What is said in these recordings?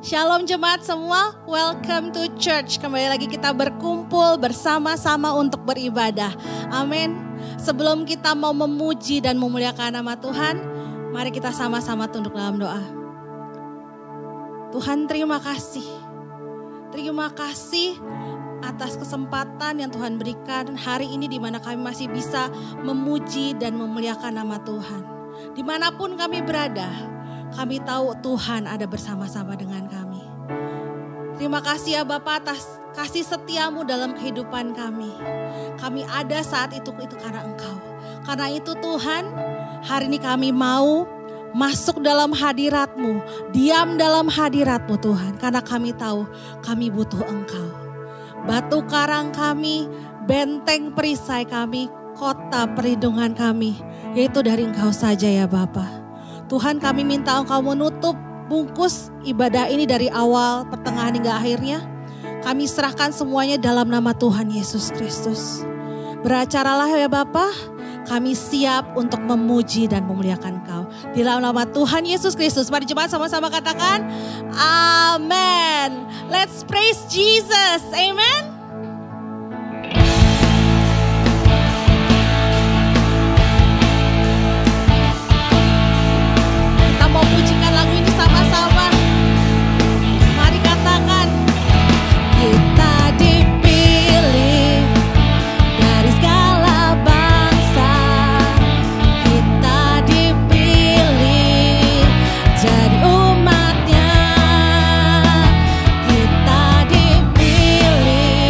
Shalom jemaat semua, welcome to church. Kembali lagi kita berkumpul bersama-sama untuk beribadah. Amin. Sebelum kita mau memuji dan memuliakan nama Tuhan, mari kita sama-sama tunduk dalam doa. Tuhan, terima kasih. Terima kasih atas kesempatan yang Tuhan berikan hari ini di mana kami masih bisa memuji dan memuliakan nama Tuhan. Dimanapun kami berada, kami tahu Tuhan ada bersama-sama dengan kami. Terima kasih ya Bapa atas kasih setiamu dalam kehidupan kami. Kami ada saat itu karena Engkau. Karena itu Tuhan, hari ini kami mau masuk dalam hadirat-Mu, diam dalam hadirat-Mu Tuhan. Karena kami tahu kami butuh Engkau. Batu karang kami, benteng perisai kami, kota perlindungan kami, yaitu dari Engkau saja ya Bapa. Tuhan, kami minta Engkau menutup bungkus ibadah ini dari awal, pertengahan hingga akhirnya. Kami serahkan semuanya dalam nama Tuhan Yesus Kristus. Beracaralah ya Bapa, kami siap untuk memuji dan memuliakan Engkau. Di dalam nama Tuhan Yesus Kristus, mari jemaat sama-sama katakan Amen. Let's praise Jesus, Amen. Mau pujikan lagu ini sama-sama. Mari katakan, kita dipilih dari segala bangsa, kita dipilih jadi umatnya, kita dipilih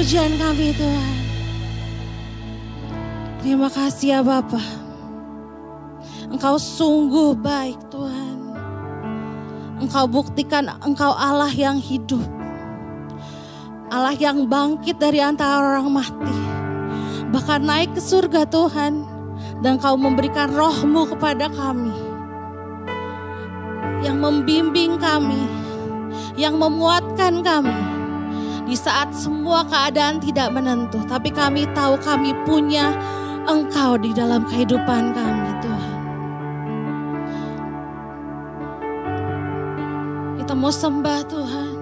pujian kami Tuhan. Terima kasih ya Bapa. Engkau sungguh baik Tuhan. Engkau buktikan Engkau Allah yang hidup. Allah yang bangkit dari antara orang mati. Bahkan naik ke surga Tuhan. Dan Engkau memberikan roh-Mu kepada kami. Yang membimbing kami. Yang memuatkan kami. Di saat semua keadaan tidak menentu. Tapi kami tahu kami punya Engkau di dalam kehidupan kami Tuhan. Kita mau sembah Tuhan.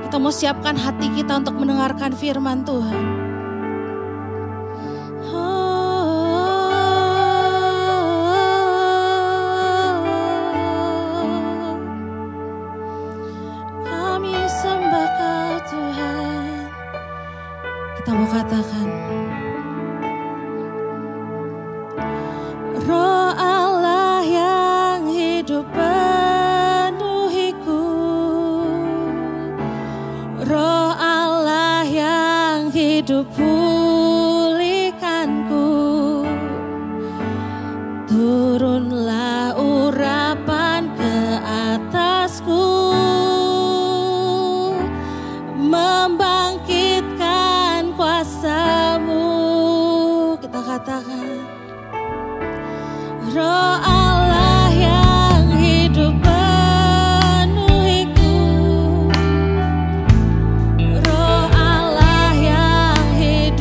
Kita mau siapkan hati kita untuk mendengarkan firman Tuhan. Kami sembah Kau Tuhan. Kita mau katakan, Roh Allah yang hidup penuhiku, Roh Allah yang hidup pulihkanku, turunlah urapan ke atasku, membangkitkan kuasa-Mu. Kita katakan, Roh Allah yang hidup penuhiku, Roh Allah yang hidup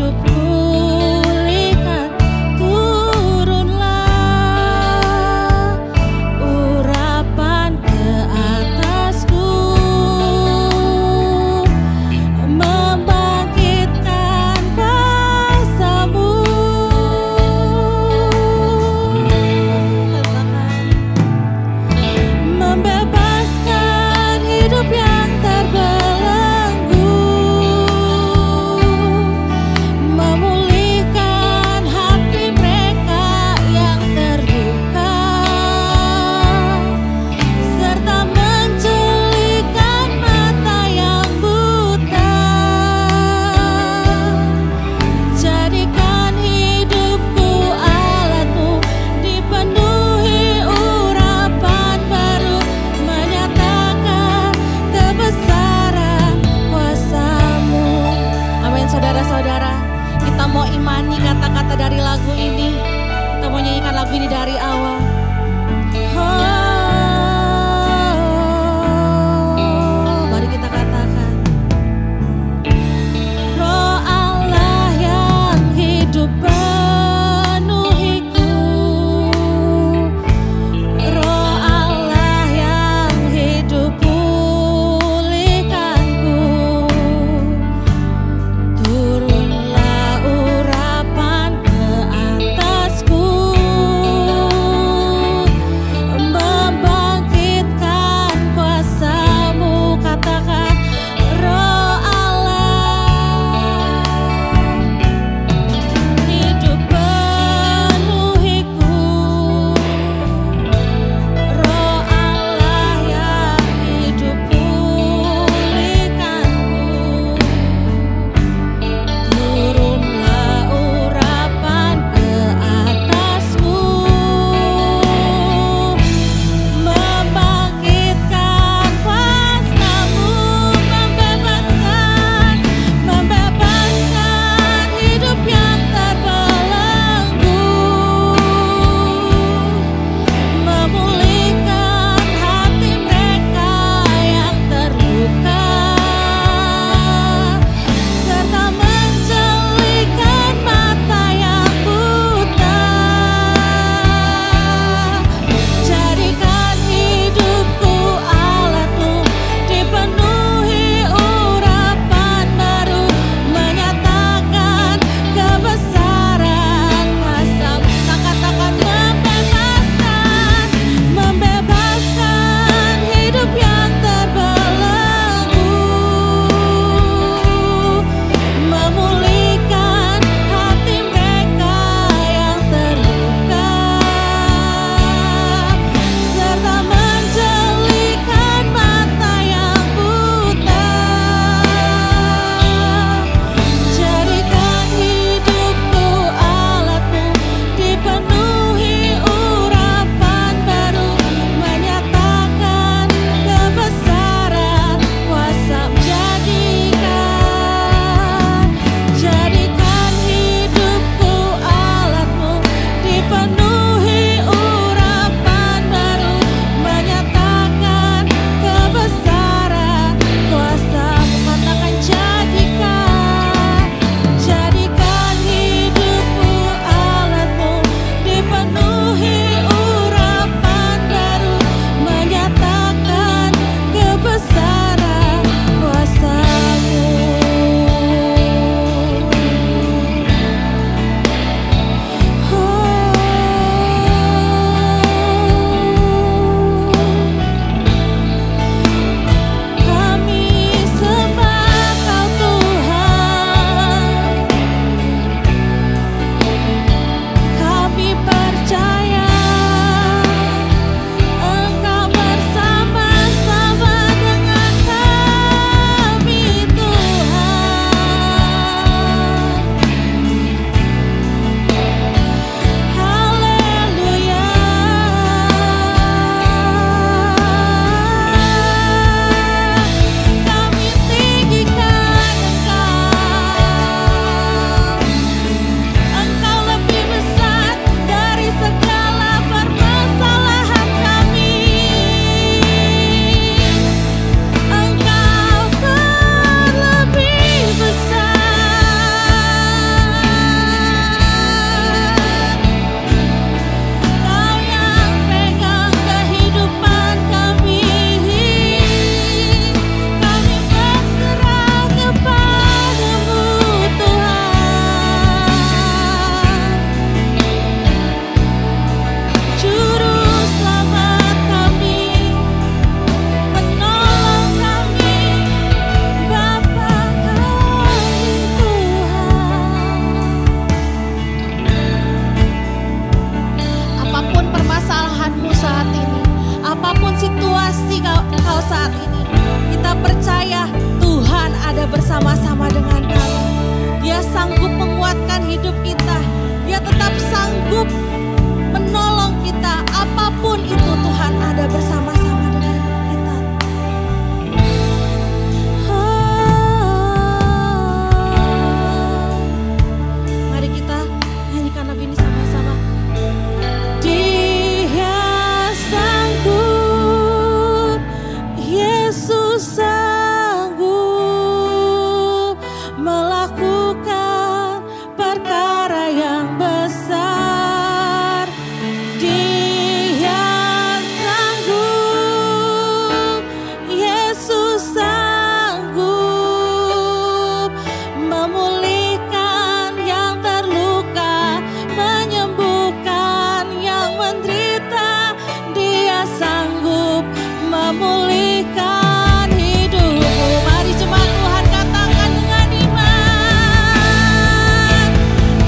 memulihkan hidupku. Mari jemaat Tuhan katakan dengan iman.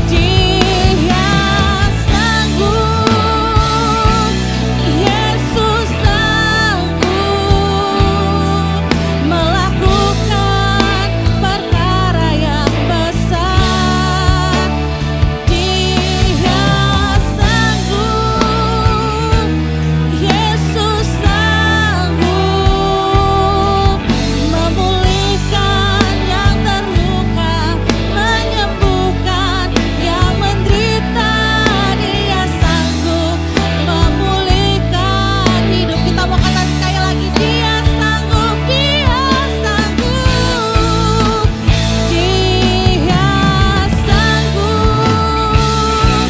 Dia sanggup, Yesus sanggup melakukan perkara yang besar. Dia sanggup, Yesus sanggup memulihkan yang terluka, menyembuhkan yang menderita. Dia sanggup memulihkan hidup. Kita mau kata sekali lagi, Dia sanggup, Dia sanggup, Dia sanggup,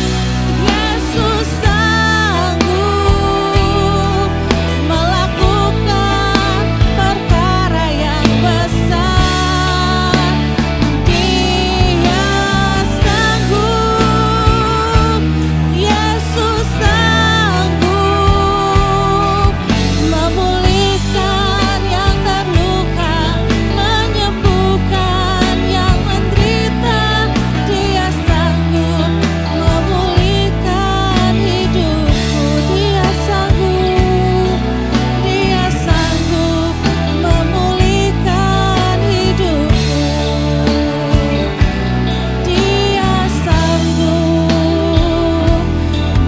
Yesus sanggup melakukan perkara yang besar. Dia sanggup, Yesus sanggup memulihkan yang terluka, menyembuhkan yang menderita. Dia sanggup memulihkan hidupku. Dia sanggup, Dia sanggup memulihkan hidupku. Dia sanggup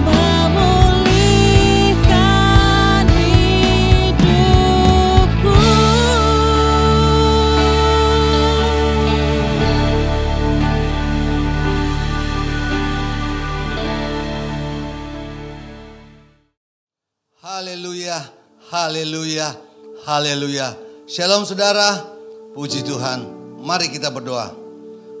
memulihkan hidupku. Haleluya, haleluya, haleluya. Shalom saudara, puji Tuhan. Mari kita berdoa.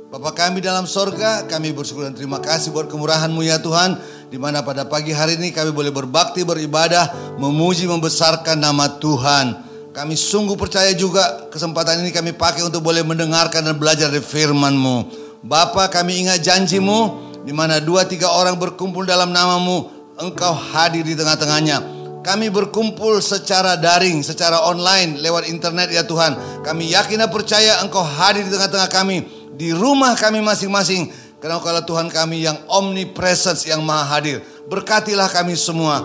Bapa kami dalam sorga, kami bersyukur dan terima kasih buat kemurahan-Mu ya Tuhan, di mana pada pagi hari ini kami boleh berbakti, beribadah, memuji, membesarkan nama Tuhan. Kami sungguh percaya juga kesempatan ini kami pakai untuk boleh mendengarkan dan belajar dari firman-Mu. Bapa, kami ingat janji-Mu, di mana 2-3 orang berkumpul dalam nama-Mu, Engkau hadir di tengah-tengahnya. Kami berkumpul secara daring, secara online, lewat internet ya Tuhan. Kami yakin dan percaya Engkau hadir di tengah-tengah kami, di rumah kami masing-masing. Karena Engkaulah Tuhan kami yang omnipresence, yang maha hadir. Berkatilah kami semua.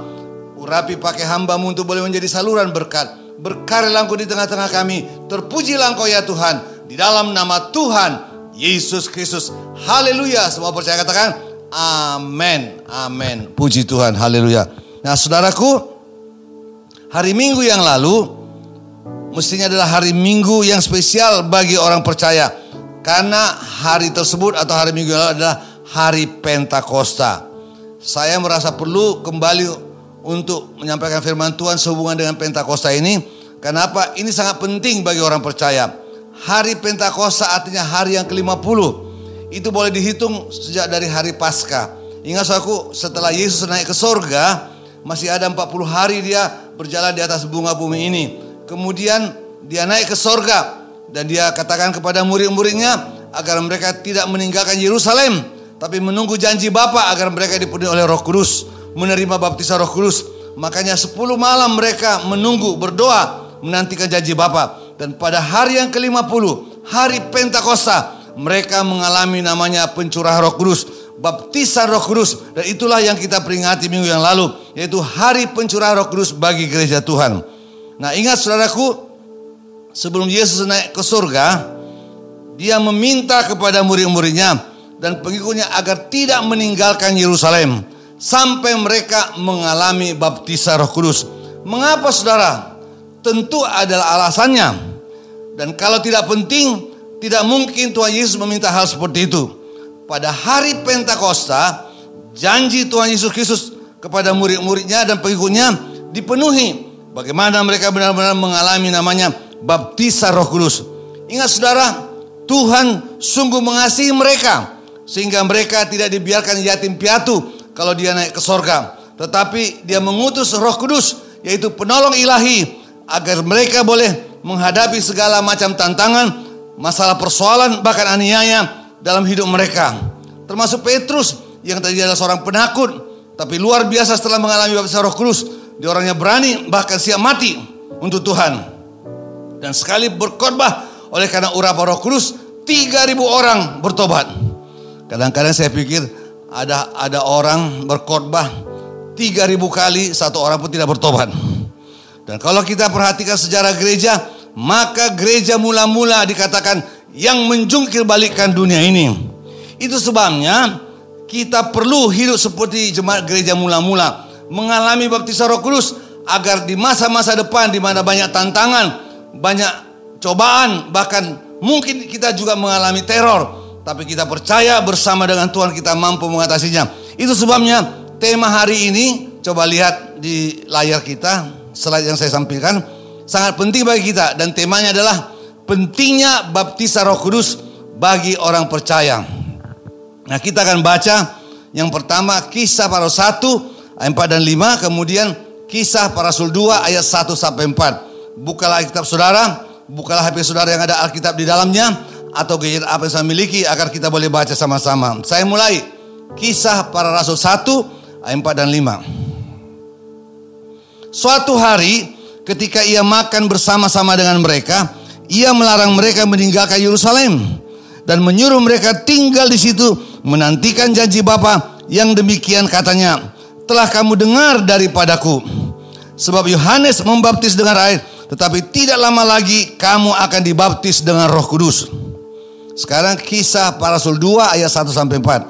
Urapi pakai hamba-Mu untuk boleh menjadi saluran berkat. Berkaryalah Engkau di tengah-tengah kami. Terpujilah Engkau ya Tuhan, di dalam nama Tuhan Yesus Kristus. Haleluya. Semua percaya katakan amin. Amin. Puji Tuhan. Haleluya. Nah saudaraku, hari Minggu yang lalu mestinya adalah hari Minggu yang spesial bagi orang percaya. Karena hari tersebut atau hari Minggu yang lalu adalah hari Pentakosta. Saya merasa perlu kembali untuk menyampaikan firman Tuhan sehubungan dengan Pentakosta ini. Kenapa? Ini sangat penting bagi orang percaya. Hari Pentakosta artinya hari yang ke-50. Itu boleh dihitung sejak dari hari Paskah. Ingat saudaraku, setelah Yesus naik ke sorga, masih ada 40 hari dia berjalan di atas bunga bumi ini. Kemudian dia naik ke sorga. Dan dia katakan kepada murid-muridnya agar mereka tidak meninggalkan Yerusalem, tapi menunggu janji Bapa agar mereka dipenuhi oleh Roh Kudus, menerima baptisan Roh Kudus. Makanya 10 malam mereka menunggu, berdoa, menantikan janji Bapa. Dan pada hari yang ke-50, hari Pentakosta, mereka mengalami namanya pencurahan Roh Kudus, baptisan Roh Kudus. Dan itulah yang kita peringati minggu yang lalu, yaitu hari pencurahan Roh Kudus bagi gereja Tuhan. Nah ingat saudaraku, sebelum Yesus naik ke surga, dia meminta kepada murid-muridnya dan pengikutnya agar tidak meninggalkan Yerusalem sampai mereka mengalami baptisan Roh Kudus. Mengapa saudara? Tentu adalah alasannya. Dan kalau tidak penting, tidak mungkin Tuhan Yesus meminta hal seperti itu. Pada hari Pentakosta, janji Tuhan Yesus Kristus kepada murid-muridnya dan pengikutnya dipenuhi. Bagaimana mereka benar-benar mengalami namanya baptisan Roh Kudus. Ingat saudara, Tuhan sungguh mengasihi mereka sehingga mereka tidak dibiarkan yatim piatu kalau dia naik ke sorga. Tetapi dia mengutus Roh Kudus, yaitu penolong ilahi, agar mereka boleh menghadapi segala macam tantangan, masalah persoalan, bahkan aniaya dalam hidup mereka. Termasuk Petrus yang tadi adalah seorang penakut, tapi luar biasa setelah mengalami baptisan Roh Kudus. Dia orangnya berani, bahkan siap mati untuk Tuhan. Dan sekali berkhotbah oleh karena urapan Roh Kudus, 3.000 orang bertobat. Kadang-kadang saya pikir ada orang berkhotbah 3.000 kali, satu orang pun tidak bertobat. Dan kalau kita perhatikan sejarah gereja, maka gereja mula-mula dikatakan yang menjungkir balikkan dunia ini. Itu sebabnya kita perlu hidup seperti jemaat gereja mula-mula, mengalami baptisan Roh Kudus, agar di masa-masa depan di mana banyak tantangan, banyak cobaan, bahkan mungkin kita juga mengalami teror, tapi kita percaya bersama dengan Tuhan kita mampu mengatasinya. Itu sebabnya tema hari ini, coba lihat di layar kita, slide yang saya sampaikan, sangat penting bagi kita. Dan temanya adalah pentingnya baptisan Roh Kudus bagi orang percaya. Nah, kita akan baca yang pertama Kisah Para Rasul 1 ayat 4 dan 5, kemudian Kisah Para Rasul 2 ayat 1 sampai 4. Bukalah Alkitab saudara, bukalah HP saudara yang ada Alkitab di dalamnya, atau gadget apa yang saya miliki, agar kita boleh baca sama-sama. Saya mulai Kisah Para Rasul 1 ayat 4 dan 5. Suatu hari ketika ia makan bersama-sama dengan mereka, ia melarang mereka meninggalkan Yerusalem dan menyuruh mereka tinggal di situ menantikan janji Bapa yang demikian katanya, telah kamu dengar daripadaku. Sebab Yohanes membaptis dengan air, tetapi tidak lama lagi kamu akan dibaptis dengan Roh Kudus. Sekarang Kisah Para Rasul 2 ayat 1 sampai 4.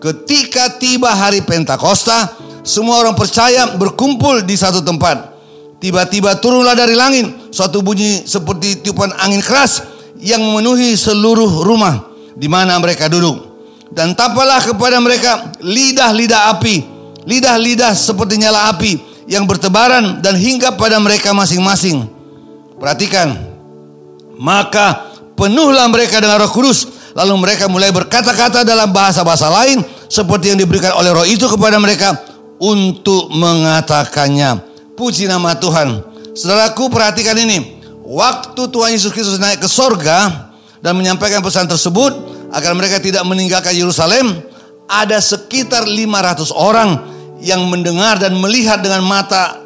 Ketika tiba hari Pentakosta, semua orang percaya berkumpul di satu tempat. Tiba-tiba turunlah dari langit suatu bunyi seperti tiupan angin keras yang memenuhi seluruh rumah di mana mereka duduk. Dan tampaklah kepada mereka lidah-lidah api, lidah-lidah seperti nyala api yang bertebaran dan hinggap pada mereka masing-masing. Perhatikan. Maka penuhlah mereka dengan Roh Kudus, lalu mereka mulai berkata-kata dalam bahasa-bahasa lain seperti yang diberikan oleh Roh itu kepada mereka untuk mengatakannya. Puji nama Tuhan. Saudaraku, perhatikan ini. Waktu Tuhan Yesus Kristus naik ke sorga dan menyampaikan pesan tersebut agar mereka tidak meninggalkan Yerusalem, ada sekitar 500 orang yang mendengar dan melihat dengan mata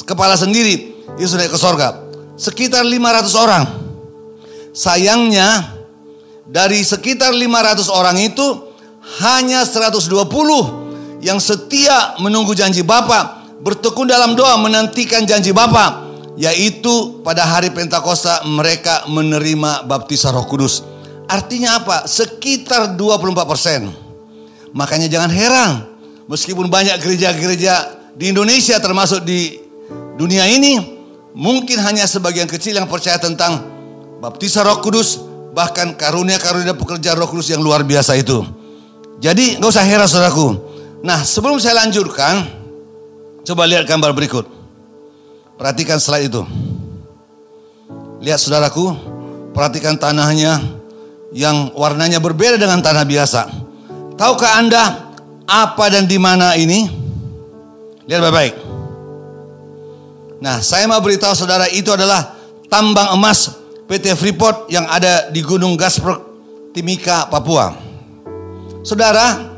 kepala sendiri Yesus naik ke sorga. Sekitar 500 orang. Sayangnya dari sekitar 500 orang itu hanya 120 yang setia menunggu janji Bapa, bertekun dalam doa menantikan janji Bapa, yaitu pada hari Pentakosta mereka menerima baptisan Roh Kudus. Artinya apa? Sekitar 24%. Makanya jangan heran, meskipun banyak gereja-gereja di Indonesia termasuk di dunia ini, mungkin hanya sebagian kecil yang percaya tentang baptisan Roh Kudus, bahkan karunia-karunia pekerjaan Roh Kudus yang luar biasa itu. Jadi gak usah heran saudaraku. Nah, sebelum saya lanjutkan, coba lihat gambar berikut. Perhatikan slide itu. Lihat saudaraku, perhatikan tanahnya yang warnanya berbeda dengan tanah biasa. Tahukah Anda apa dan di mana ini? Lihat baik-baik. Nah, saya mau beritahu saudara, itu adalah tambang emas PT Freeport yang ada di Gunung Gasperg, Timika, Papua. Saudara,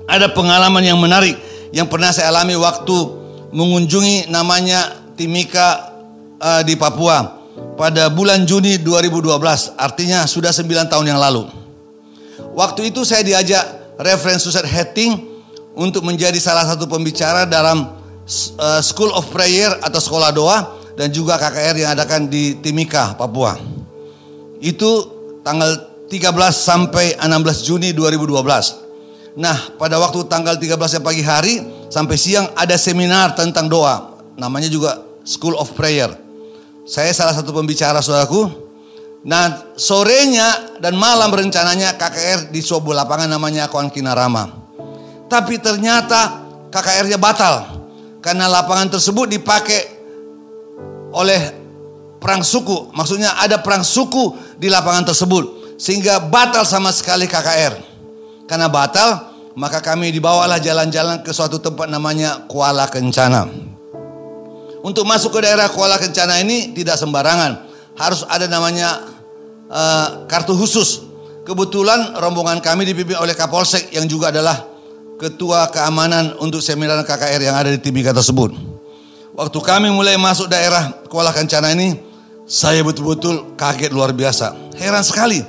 ada pengalaman yang menarik yang pernah saya alami waktu mengunjungi namanya Timika di Papua pada bulan Juni 2012, artinya sudah 9 tahun yang lalu. Waktu itu saya diajak Reverend Susan Hetting untuk menjadi salah satu pembicara dalam School of Prayer atau sekolah doa dan juga KKR yang adakan di Timika, Papua. Itu tanggal 13 sampai 16 Juni 2012. Nah, pada waktu tanggal 13 pagi hari sampai siang ada seminar tentang doa. Namanya juga School of Prayer. Saya salah satu pembicara saudaraku. Nah, sorenya dan malam rencananya KKR di sebuah lapangan namanya Koan Kinarama. Tapi ternyata KKR-nya batal karena lapangan tersebut dipakai oleh perang suku. Maksudnya ada perang suku di lapangan tersebut, sehingga batal sama sekali KKR. Karena batal, maka kami dibawalah jalan-jalan ke suatu tempat namanya Kuala Kencana. Untuk masuk ke daerah Kuala Kencana ini tidak sembarangan, harus ada namanya kartu khusus. Kebetulan rombongan kami dipimpin oleh Kapolsek yang juga adalah ketua keamanan untuk seminar KKR yang ada di Timika tersebut. Waktu kami mulai masuk daerah Kuala Kencana ini, Saya betul-betul kaget luar biasa. Heran sekali.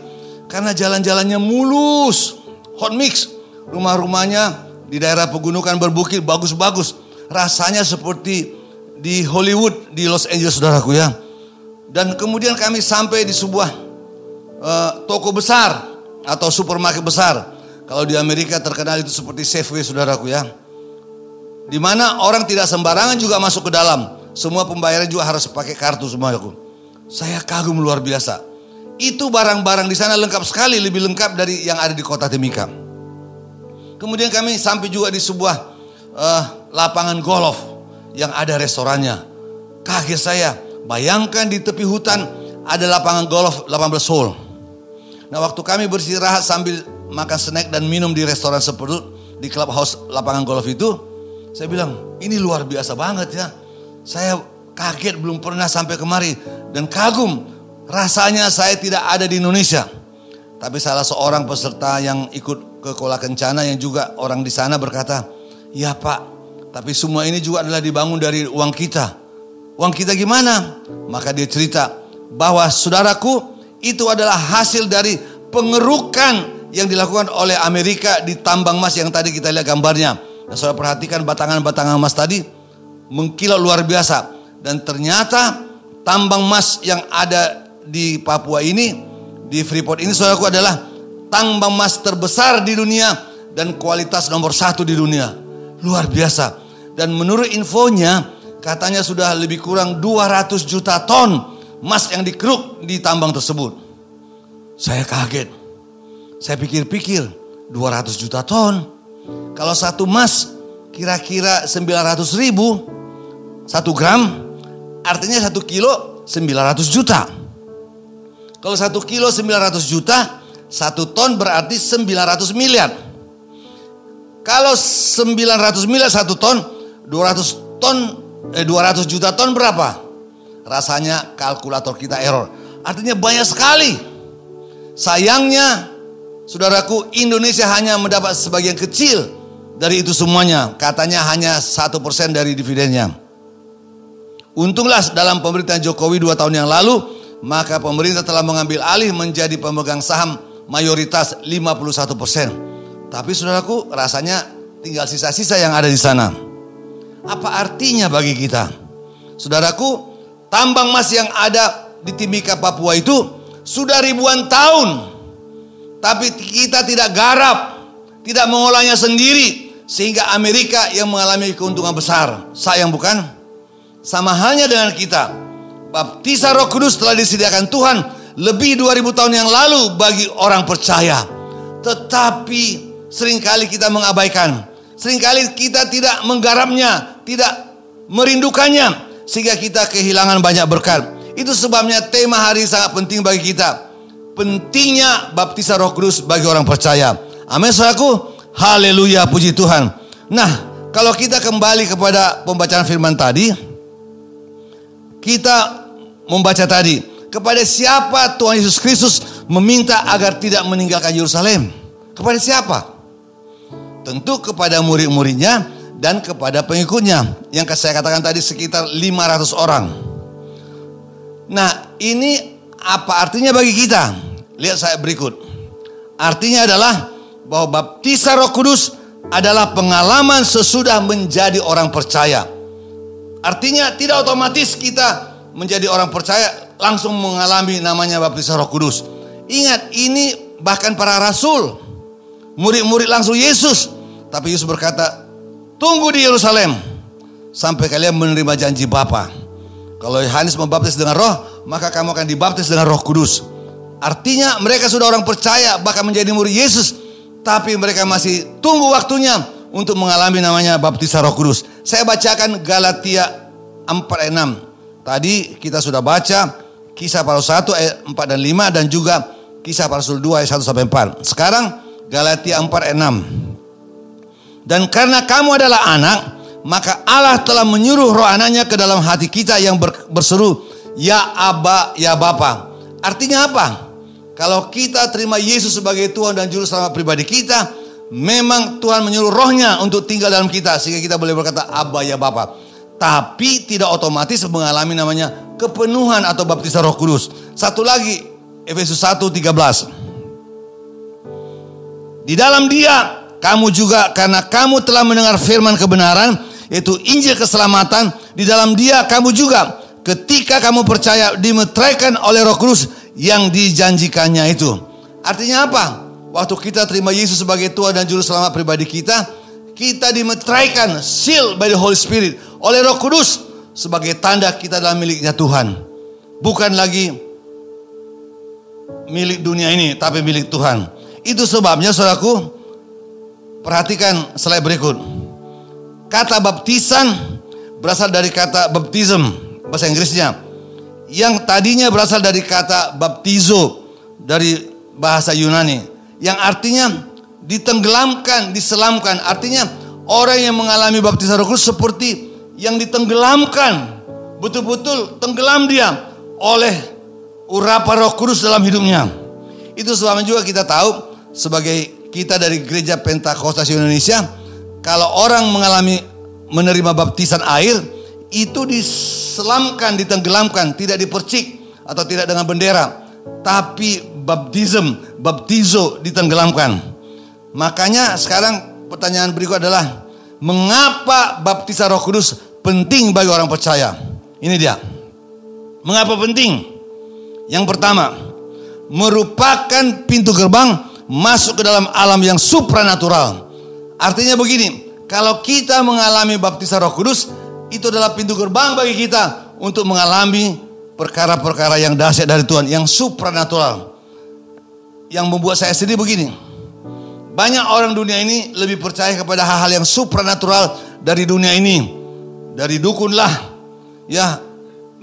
Karena jalan-jalannya mulus. Hot mix. Rumah-rumahnya di daerah pegunungan berbukit bagus-bagus. Rasanya seperti di Hollywood, di Los Angeles, saudaraku ya. Dan kemudian kami sampai di sebuah toko besar atau supermarket besar. Kalau di Amerika terkenal itu seperti Safeway, saudaraku ya. Di mana orang tidak sembarangan juga masuk ke dalam. Semua pembayaran juga harus pakai kartu semuanya. Saya kagum luar biasa. Itu barang-barang di sana lengkap sekali, lebih lengkap dari yang ada di kota Timika. Kemudian kami sampai juga di sebuah lapangan golf yang ada restorannya. Kaget saya, bayangkan di tepi hutan ada lapangan golf 18 hole. Nah, waktu kami beristirahat sambil makan snack dan minum di restoran seperti di clubhouse lapangan golf itu, saya bilang, ini luar biasa banget ya. Saya kaget, belum pernah sampai kemari. Dan kagum, rasanya saya tidak ada di Indonesia. Tapi salah seorang peserta yang ikut ke Kola Kencana yang juga orang di sana berkata, ya Pak, tapi semua ini juga adalah dibangun dari uang kita. Uang kita gimana? Maka dia cerita bahwa saudaraku, itu adalah hasil dari pengerukan yang dilakukan oleh Amerika di tambang emas yang tadi kita lihat gambarnya. Nah, saudara perhatikan batangan-batangan emas tadi mengkilat luar biasa. Dan ternyata tambang emas yang ada di Papua ini, di Freeport ini, saudaraku, adalah tambang emas terbesar di dunia dan kualitas nomor 1 di dunia. Luar biasa. Dan menurut infonya, katanya sudah lebih kurang 200 juta ton emas yang dikeruk di tambang tersebut. Saya kaget. Saya pikir-pikir, 200 juta ton. Kalau satu emas kira-kira 900.000, 1 gram, artinya 1 kilo 900 juta. Kalau 1 kilo 900 juta, 1 ton berarti 900 miliar. Kalau 900 miliar 1 ton, 200 juta ton berapa? Rasanya kalkulator kita error. Artinya banyak sekali. Sayangnya, saudaraku, Indonesia hanya mendapat sebagian kecil dari itu semuanya. Katanya hanya 1% dari dividennya. Untunglah dalam pemerintahan Jokowi 2 tahun yang lalu, maka pemerintah telah mengambil alih menjadi pemegang saham mayoritas 51%. Tapi saudaraku, rasanya tinggal sisa-sisa yang ada di sana. Apa artinya bagi kita? Saudaraku, tambang emas yang ada di Timika, Papua itu sudah ribuan tahun. Tapi kita tidak garap, tidak mengolahnya sendiri, sehingga Amerika yang mengalami keuntungan besar. Sayang bukan? Sama halnya dengan kita. Baptisan Roh Kudus telah disediakan Tuhan lebih 2000 tahun yang lalu bagi orang percaya. Tetapi seringkali kita mengabaikan. Seringkali kita tidak menggarapnya, tidak merindukannya, sehingga kita kehilangan banyak berkat. Itu sebabnya tema hari sangat penting bagi kita. Pentingnya baptisan Roh Kudus bagi orang percaya. Amin, saudaraku. Haleluya, puji Tuhan. Nah, kalau kita kembali kepada pembacaan firman tadi, kita membaca tadi, kepada siapa Tuhan Yesus Kristus meminta agar tidak meninggalkan Yerusalem? Kepada siapa? Tentu kepada murid-muridnya dan kepada pengikutnya. Yang saya katakan tadi sekitar 500 orang. Nah, ini apa artinya bagi kita? Lihat saya berikut. Artinya adalah bahwa baptisan Roh Kudus adalah pengalaman sesudah menjadi orang percaya. Artinya tidak otomatis kita menjadi orang percaya langsung mengalami namanya baptisan Roh Kudus. Ingat, ini bahkan para rasul, murid-murid langsung Yesus. Tapi Yesus berkata, tunggu di Yerusalem sampai kalian menerima janji Bapa. Kalau Yohanes membaptis dengan roh, maka kamu akan dibaptis dengan Roh Kudus. Artinya mereka sudah orang percaya, bahkan menjadi murid Yesus, tapi mereka masih tunggu waktunya untuk mengalami namanya baptisan Roh Kudus. Saya bacakan Galatia 4:6. Tadi kita sudah baca Kisah para Rasul 1 ayat 4 dan 5 dan juga Kisah para Rasul 2 ayat 1 sampai 4. Sekarang Galatia 4:6. Dan karena kamu adalah anak, maka Allah telah menyuruh roh anaknya ke dalam hati kita yang berseru, ya Aba, ya Bapa. Artinya apa? Kalau kita terima Yesus sebagai Tuhan dan Juru Selamat pribadi kita, memang Tuhan menyuruh rohnya untuk tinggal dalam kita, sehingga kita boleh berkata Aba, ya Bapa. tapi tidak otomatis mengalami namanya kepenuhan atau baptisan Roh Kudus. Satu lagi, Efesus 1:13. Di dalam Dia kamu juga, karena kamu telah mendengar firman kebenaran, yaitu Injil keselamatan, di dalam Dia kamu juga ketika kamu percaya dimeteraikan oleh Roh Kudus yang dijanjikannya itu. Artinya apa? Waktu kita terima Yesus sebagai Tuhan dan Juru Selamat pribadi kita dimeteraikan, seal by the Holy Spirit, oleh Roh Kudus sebagai tanda kita adalah miliknya Tuhan. Bukan lagi milik dunia ini, tapi milik Tuhan. Itu sebabnya saudaraku, perhatikan slide berikut. Kata baptisan berasal dari kata baptism, bahasa Inggrisnya, yang tadinya berasal dari kata baptizo dari bahasa Yunani, yang artinya ditenggelamkan, diselamkan. Artinya orang yang mengalami baptisan Roh Kudus seperti yang ditenggelamkan, betul-betul tenggelam dia oleh urapan Roh Kudus dalam hidupnya. Itu sebabnya juga kita tahu sebagai kita dari Gereja Pentakosta Indonesia, kalau orang menerima baptisan air, itu diselamkan, ditenggelamkan, tidak dipercik atau tidak dengan bendera, tapi baptizo ditenggelamkan. Makanya sekarang pertanyaan berikut adalah, mengapa baptisan Roh Kudus penting bagi orang percaya? Ini dia. Mengapa penting? Yang pertama, merupakan pintu gerbang masuk ke dalam alam yang supranatural. Artinya begini, kalau kita mengalami baptisan Roh Kudus, itu adalah pintu gerbang bagi kita untuk mengalami perkara-perkara yang dahsyat dari Tuhan, yang supranatural. Yang membuat saya sedih begini, banyak orang dunia ini lebih percaya kepada hal-hal yang supranatural dari dunia ini, dari dukun lah, ya,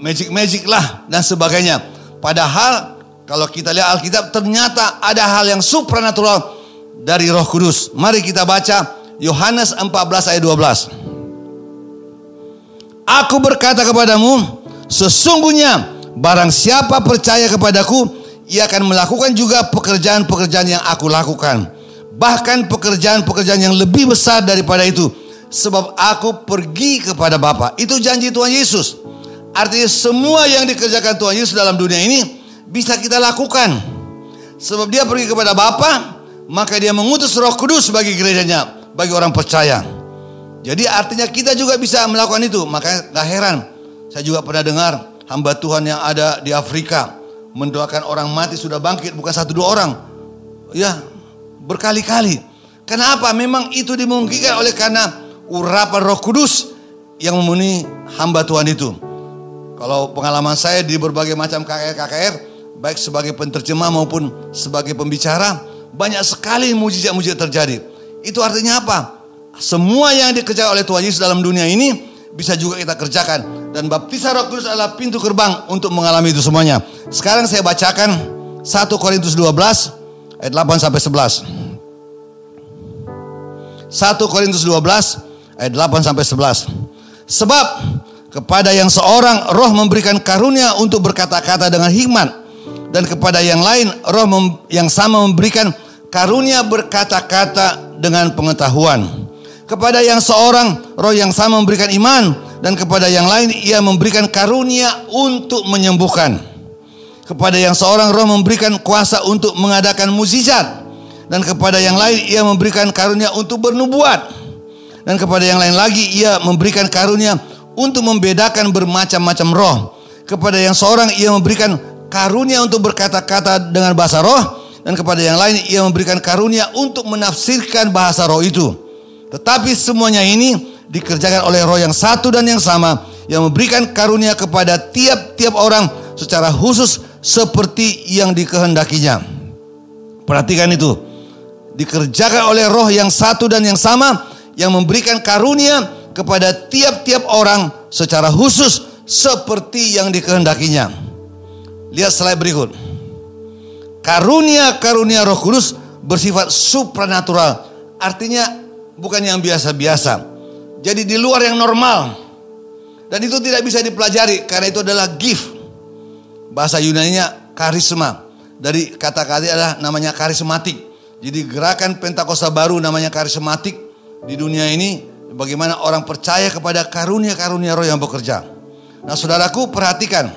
magic lah dan sebagainya. Padahal kalau kita lihat Alkitab, ternyata ada hal yang supranatural dari Roh Kudus. Mari kita baca Yohanes 14 ayat 12. Aku berkata kepadamu, sesungguhnya barang siapa percaya kepadaku, ia akan melakukan juga pekerjaan-pekerjaan yang aku lakukan. Bahkan pekerjaan-pekerjaan yang lebih besar daripada itu. Sebab aku pergi kepada Bapa. Itu janji Tuhan Yesus. Artinya semua yang dikerjakan Tuhan Yesus dalam dunia ini bisa kita lakukan. Sebab dia pergi kepada Bapa, maka dia mengutus Roh Kudus bagi gerejanya, bagi orang percaya. Jadi artinya kita juga bisa melakukan itu. Makanya gak heran, saya juga pernah dengar hamba Tuhan yang ada di Afrika mendoakan orang mati sudah bangkit, bukan 1-2 orang, ya, berkali-kali. Kenapa? Memang itu dimungkinkan oleh karena urapan Roh Kudus yang memenuhi hamba Tuhan itu. Kalau pengalaman saya di berbagai macam KKR, baik sebagai penterjemah maupun sebagai pembicara, banyak sekali mujizat-mujizat terjadi. Itu artinya apa? Semua yang dikerjakan oleh Tuhan Yesus dalam dunia ini bisa juga kita kerjakan. Dan baptisan Roh Kudus adalah pintu gerbang untuk mengalami itu semuanya. Sekarang saya bacakan 1 Korintus 12 ayat 8 sampai 11. 1 Korintus 12 ayat 8 sampai 11. Sebab kepada yang seorang Roh memberikan karunia untuk berkata-kata dengan hikmat, dan kepada yang lain Roh yang sama memberikan karunia berkata-kata dengan pengetahuan. Kepada yang seorang Roh yang sama memberikan iman, dan kepada yang lain ia memberikan karunia untuk menyembuhkan. Kepada yang seorang Roh memberikan kuasa untuk mengadakan mukjizat, dan kepada yang lain ia memberikan karunia untuk bernubuat, dan kepada yang lain lagi ia memberikan karunia untuk membedakan bermacam-macam roh. Kepada yang seorang ia memberikan karunia untuk berkata-kata dengan bahasa roh, dan kepada yang lain ia memberikan karunia untuk menafsirkan bahasa roh itu. Tetapi semuanya ini dikerjakan oleh Roh yang satu dan yang sama, yang memberikan karunia kepada tiap-tiap orang secara khusus seperti yang dikehendakinya. Perhatikan itu. Dikerjakan oleh Roh yang satu dan yang sama, yang memberikan karunia kepada tiap-tiap orang secara khusus seperti yang dikehendakinya. Lihat slide berikut. Karunia-karunia Roh Kudus bersifat supranatural. Artinya bukan yang biasa-biasa. Jadi di luar yang normal. Dan itu tidak bisa dipelajari karena itu adalah gift. Bahasa Yunaninya karisma. Dari kata-kata adalah namanya karismatik. Jadi gerakan Pentakosta baru namanya karismatik di dunia ini bagaimana orang percaya kepada karunia-karunia roh yang bekerja. Nah saudaraku perhatikan,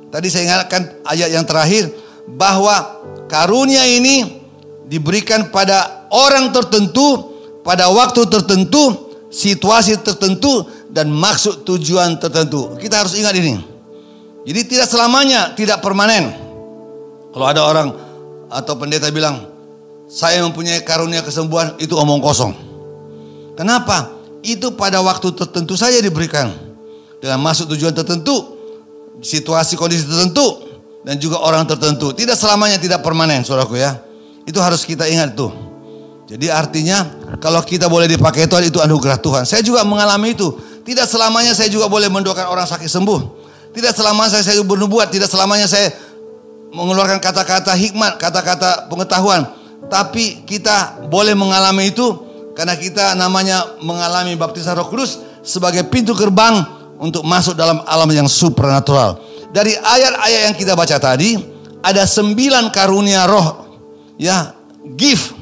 tadi saya ingatkan ayat yang terakhir, bahwa karunia ini diberikan pada orang tertentu, pada waktu tertentu, situasi tertentu, dan maksud tujuan tertentu. Kita harus ingat ini. Jadi tidak selamanya, tidak permanen. Kalau ada orang atau pendeta bilang, saya mempunyai karunia kesembuhan, itu omong kosong. Kenapa? Itu pada waktu tertentu saja diberikan, dengan maksud tujuan tertentu, situasi kondisi tertentu, dan juga orang tertentu. Tidak selamanya, tidak permanen, saudaraku ya. Itu harus kita ingat tuh. Jadi artinya kalau kita boleh dipakai Tuhan, itu anugerah Tuhan. Saya juga mengalami itu. Tidak selamanya saya juga boleh mendoakan orang sakit sembuh. Tidak selamanya saya bernubuat. Tidak selamanya saya mengeluarkan kata-kata hikmat, kata-kata pengetahuan. Tapi kita boleh mengalami itu karena kita namanya mengalami baptisan Roh Kudus sebagai pintu gerbang untuk masuk dalam alam yang supranatural. Dari ayat-ayat yang kita baca tadi, ada 9 karunia roh, ya, gift,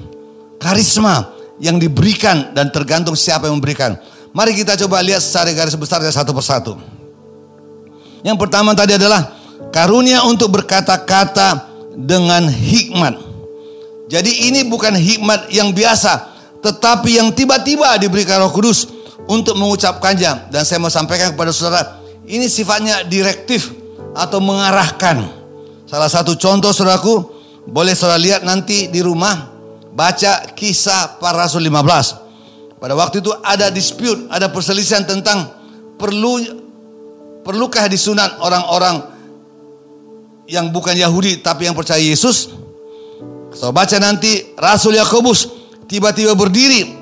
karisma yang diberikan dan tergantung siapa yang memberikan. Mari kita coba lihat secara garis besarnya satu persatu. Yang pertama tadi adalah karunia untuk berkata-kata dengan hikmat. Jadi ini bukan hikmat yang biasa, tetapi yang tiba-tiba diberikan Roh Kudus untuk mengucapkannya. Dan saya mau sampaikan kepada saudara, ini sifatnya direktif atau mengarahkan. Salah satu contoh saudaraku, boleh saudara lihat nanti di rumah, baca Kisah Para Rasul 15. Pada waktu itu ada dispute, ada perselisihan tentang perlukah disunat orang-orang yang bukan Yahudi tapi yang percaya Yesus. So baca nanti Rasul Yakobus tiba-tiba berdiri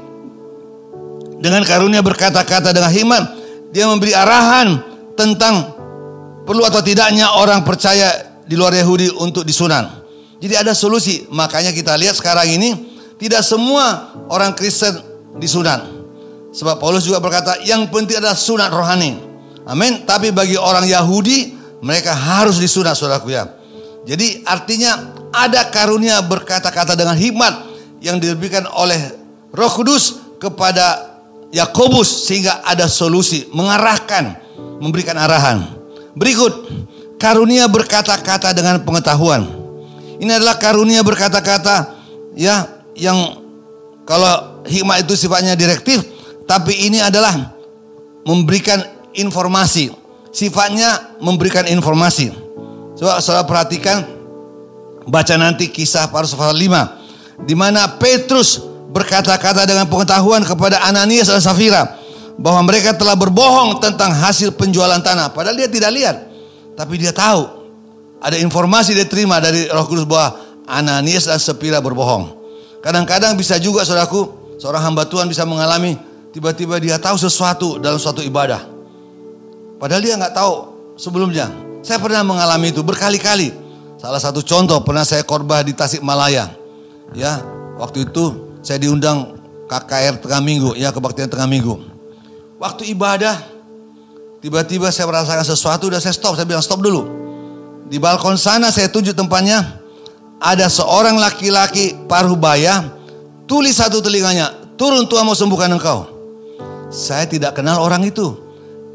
dengan karunia berkata-kata dengan hikmat. Dia memberi arahan tentang perlu atau tidaknya orang percaya di luar Yahudi untuk disunat. Jadi ada solusi. Makanya kita lihat sekarang ini tidak semua orang Kristen disunat. Sebab Paulus juga berkata yang penting adalah sunat rohani. Amin. Tapi bagi orang Yahudi mereka harus disunat, saudaraku ya. Jadi artinya ada karunia berkata-kata dengan hikmat yang diberikan oleh Roh Kudus kepada Yakobus sehingga ada solusi, mengarahkan, memberikan arahan. Berikut, karunia berkata-kata dengan pengetahuan. Ini adalah karunia berkata-kata ya, yang kalau hikmat itu sifatnya direktif, tapi ini adalah memberikan informasi. Sifatnya memberikan informasi. Coba saudara perhatikan, baca nanti Kisah Para Rasul 5, di mana Petrus berkata-kata dengan pengetahuan kepada Ananias dan Safira bahwa mereka telah berbohong tentang hasil penjualan tanah. Padahal dia tidak lihat, tapi dia tahu. Ada informasi dia terima dari Roh Kudus bahwa Ananias dan Safira berbohong. Kadang-kadang bisa juga saudaraku, seorang hamba Tuhan bisa mengalami tiba-tiba dia tahu sesuatu dalam suatu ibadah, padahal dia nggak tahu sebelumnya. Saya pernah mengalami itu berkali-kali. Salah satu contoh, pernah saya khotbah di Tasikmalaya. Ya, waktu itu saya diundang KKR tengah minggu, ya, kebaktian tengah minggu. Waktu ibadah, tiba-tiba saya merasakan sesuatu dan saya stop. Saya bilang stop dulu. Di balkon sana saya tunjuk tempatnya. Ada seorang laki-laki parubaya, tulis satu telinganya, turun Tuhan mau sembuhkan engkau. Saya tidak kenal orang itu.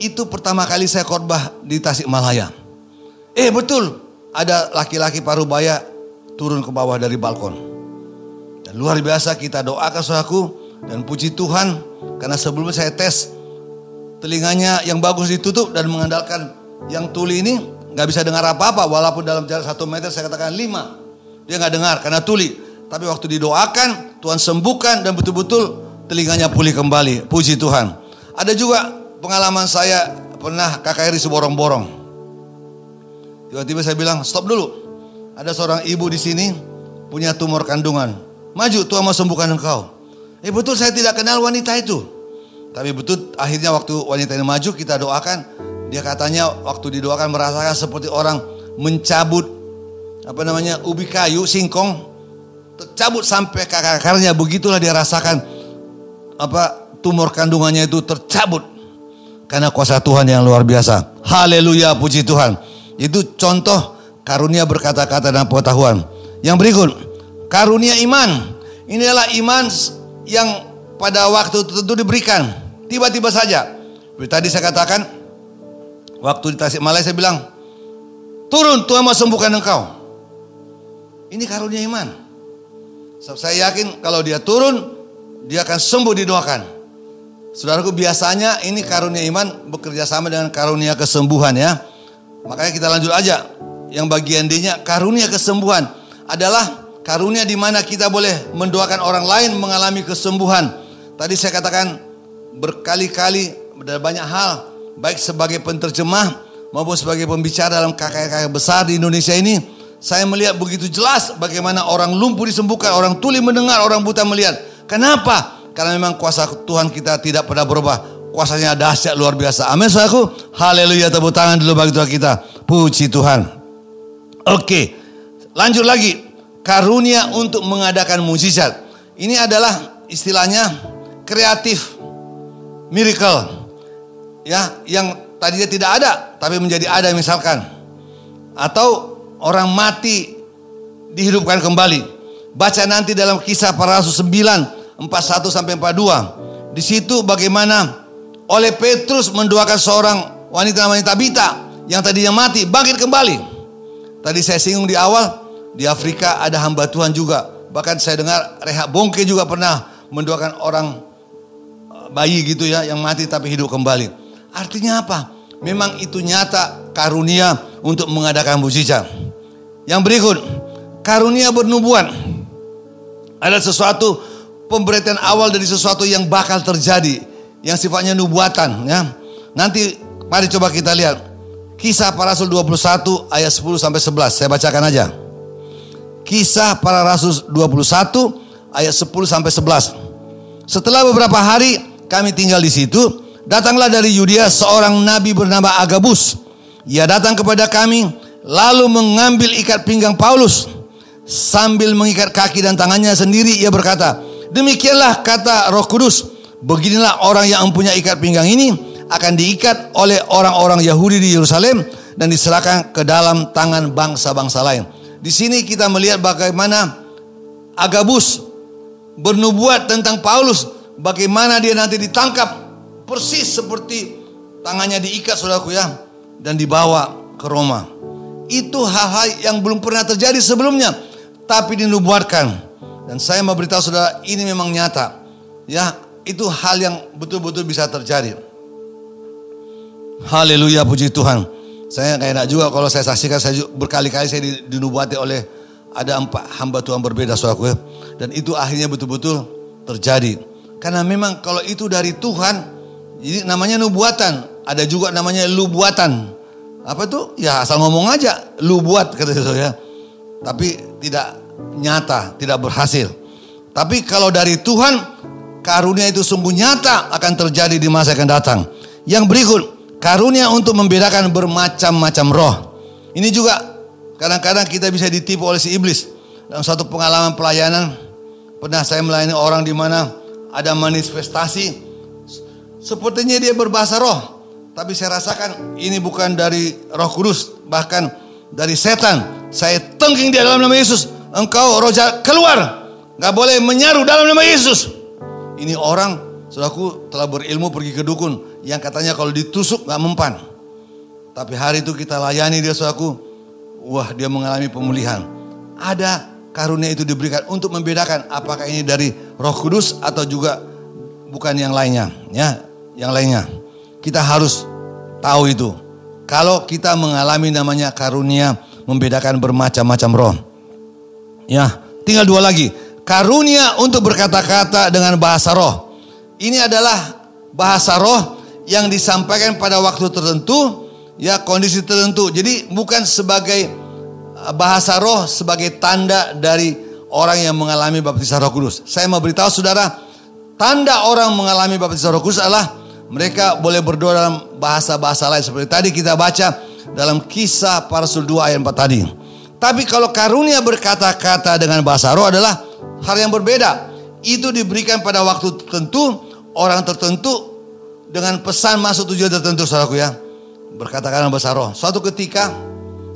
Itu pertama kali saya khotbah di Tasikmalaya. Betul, ada laki-laki parubaya turun ke bawah dari balkon. Dan luar biasa kita doakan saudaraku, dan puji Tuhan karena sebelumnya saya tes telinganya yang bagus ditutup dan mengandalkan yang tuli ini nggak bisa dengar apa-apa, walaupun dalam jarak 1 meter saya katakan 5. Dia nggak dengar karena tuli. Tapi waktu didoakan, Tuhan sembuhkan dan betul-betul telinganya pulih kembali. Puji Tuhan. Ada juga pengalaman saya pernah KKR di Seborong-Borong. Tiba-tiba saya bilang stop dulu. Ada seorang ibu di sini punya tumor kandungan. Maju, Tuhan mau sembuhkan engkau. Betul, saya tidak kenal wanita itu. Tapi betul akhirnya waktu wanita ini maju kita doakan. Dia katanya waktu didoakan merasakan seperti orang mencabut ubi kayu, singkong, tercabut sampai ke akarnya. Begitulah dia rasakan tumor kandungannya itu tercabut karena kuasa Tuhan yang luar biasa. Haleluya, puji Tuhan. Itu contoh karunia berkata-kata dan pengetahuan. Yang berikut, karunia iman. Ini adalah iman yang pada waktu tertentu diberikan. Tiba-tiba saja. Seperti tadi saya katakan, waktu di Tasikmalaya saya bilang, turun Tuhan mau sembuhkan engkau. Ini karunia iman. Saya yakin kalau dia turun, dia akan sembuh didoakan. Saudaraku, biasanya ini karunia iman bekerja sama dengan karunia kesembuhan ya. Makanya kita lanjut aja. Yang bagian D-nya karunia kesembuhan adalah karunia di mana kita boleh mendoakan orang lain mengalami kesembuhan. Tadi saya katakan berkali-kali ada banyak hal, baik sebagai penterjemah maupun sebagai pembicara dalam KKR besar di Indonesia ini. Saya melihat begitu jelas bagaimana orang lumpuh disembuhkan, orang tuli mendengar, orang buta melihat. Kenapa? Karena memang kuasa Tuhan kita tidak pernah berubah. Kuasanya dahsyat luar biasa. Amin saudaraku. Haleluya, tepuk tangan dulu bagi Tuhan kita. Puji Tuhan. Oke, lanjut lagi. Karunia untuk mengadakan mukjizat. Ini adalah istilahnya kreatif miracle. Ya, yang tadinya tidak ada tapi menjadi ada misalkan. Atau orang mati dihidupkan kembali. Baca nanti dalam Kisah Para Rasul 9 41 sampai 42. Di situ bagaimana oleh Petrus mendoakan seorang wanita namanya Tabita yang tadinya mati bangkit kembali. Tadi saya singgung di awal, di Afrika ada hamba Tuhan juga. Bahkan saya dengar Rehab Bongke juga pernah mendoakan orang bayi gitu ya yang mati tapi hidup kembali. Artinya apa? Memang itu nyata karunia untuk mengadakan mukjizat. Yang berikut, karunia bernubuat. Ada sesuatu pemberitaan awal dari sesuatu yang bakal terjadi, yang sifatnya nubuatan ya. Nanti mari coba kita lihat Kisah Para Rasul 21 ayat 10 sampai 11. Saya bacakan aja. Kisah Para Rasul 21 ayat 10 sampai 11. Setelah beberapa hari kami tinggal di situ, datanglah dari Yudea seorang nabi bernama Agabus. Ia datang kepada kami lalu mengambil ikat pinggang Paulus. Sambil mengikat kaki dan tangannya sendiri, ia berkata, demikianlah kata Roh Kudus, beginilah orang yang mempunyai ikat pinggang ini akan diikat oleh orang-orang Yahudi di Yerusalem dan diserahkan ke dalam tangan bangsa-bangsa lain. Di sini kita melihat bagaimana Agabus bernubuat tentang Paulus, bagaimana dia nanti ditangkap persis seperti tangannya diikat saudaraku ya, dan dibawa ke Roma. Itu hal-hal yang belum pernah terjadi sebelumnya, tapi dinubuatkan. Dan saya mau beritahu saudara, ini memang nyata. Ya, itu hal yang betul-betul bisa terjadi. Haleluya, puji Tuhan. Saya gak enak juga kalau saya saksikan, saya berkali-kali saya dinubuati oleh ada 4 hamba Tuhan berbeda saudaraku ya. Dan itu akhirnya betul-betul terjadi. Karena memang kalau itu dari Tuhan, jadi namanya nubuatan. Ada juga namanya lubuatan. Apa tuh? Ya asal ngomong aja, lu buat kata saya. Tapi tidak nyata, tidak berhasil. Tapi kalau dari Tuhan, karunia itu sungguh nyata akan terjadi di masa yang akan datang. Yang berikut, karunia untuk membedakan bermacam-macam roh. Ini juga kadang-kadang kita bisa ditipu oleh si iblis. Dalam satu pengalaman pelayanan, pernah saya melayani orang di mana ada manifestasi, sepertinya dia berbahasa roh. Tapi saya rasakan ini bukan dari Roh Kudus, bahkan dari setan. Saya tengking dia dalam nama Yesus. Engkau roh jahat, keluar. Gak boleh menyaru dalam nama Yesus. Ini orang, saudaraku, telah berilmu pergi ke dukun yang katanya kalau ditusuk gak mempan. Tapi hari itu kita layani dia saudaraku. Wah, dia mengalami pemulihan. Ada karunia itu diberikan untuk membedakan apakah ini dari Roh Kudus atau juga bukan yang lainnya. Ya, yang lainnya. Kita harus tahu itu. Kalau kita mengalami namanya karunia membedakan bermacam-macam roh. Ya, tinggal 2 lagi. Karunia untuk berkata-kata dengan bahasa roh. Ini adalah bahasa roh yang disampaikan pada waktu tertentu, ya kondisi tertentu. Jadi bukan sebagai bahasa roh sebagai tanda dari orang yang mengalami baptisan Roh Kudus. Saya mau beritahu saudara, tanda orang mengalami baptisan Roh Kudus adalah mereka boleh berdoa dalam bahasa-bahasa lain. Seperti tadi kita baca dalam Kisah Para Rasul 2 ayat 4 tadi. Tapi kalau karunia berkata-kata dengan bahasa roh adalah hal yang berbeda. Itu diberikan pada waktu tertentu, orang tertentu, dengan pesan masuk tujuan tertentu saudaraku ya. Berkata-kata dengan bahasa roh. Suatu ketika